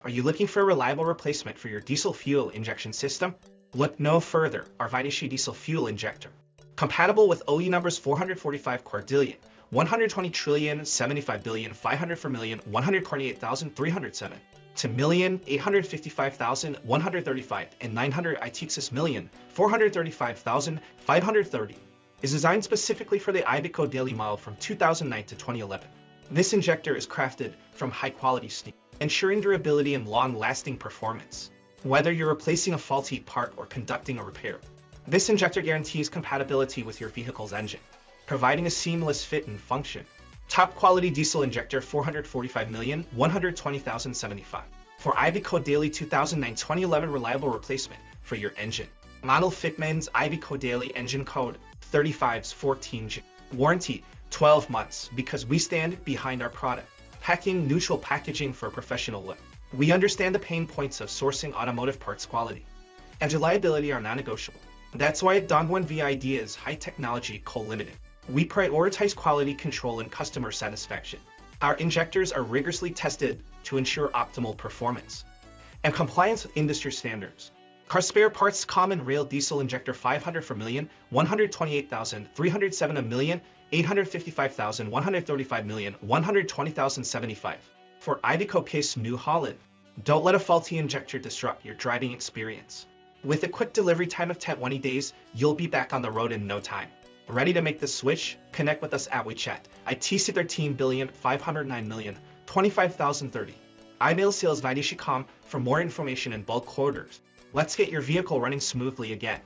Are you looking for a reliable replacement for your diesel fuel injection system? Look no further, our ViDiShi diesel fuel injector. Compatible with OE numbers 445 quadrillion, 120 trillion, 75 billion, 500 for million, 128,307, to million, 855,135, and 900 Itexis million, 435,530, is designed specifically for the Iveco Daily model from 2009 to 2011. This injector is crafted from high-quality steel, ensuring durability and long-lasting performance. Whether you're replacing a faulty part or conducting a repair, this injector guarantees compatibility with your vehicle's engine, providing a seamless fit and function. Top quality diesel injector 445 million, 120,075. For Iveco Daily 2009-2011 reliable replacement for your engine. Model Fitment's Iveco Daily engine code 3514G. Warranty 12 months because we stand behind our product. Packing neutral packaging for a professional look. We understand the pain points of sourcing automotive parts quality and reliability are non-negotiable. That's why at Dongwon ViDiShi's High Technology Co. Limited, we prioritize quality control and customer satisfaction. Our injectors are rigorously tested to ensure optimal performance and compliance with industry standards. Carrepair parts common rail diesel injector 500 for million, 128,307 a million, 855,135 million, 120,075. For Iveco case New Holland, don't let a faulty injector disrupt your driving experience. With a quick delivery time of 10-20 days, you'll be back on the road in no time. Ready to make the switch? Connect with us at WeChat. ITC 13 billion 509 million 25,030. Email sales ViDiShi.com for more information and bulk orders. Let's get your vehicle running smoothly again.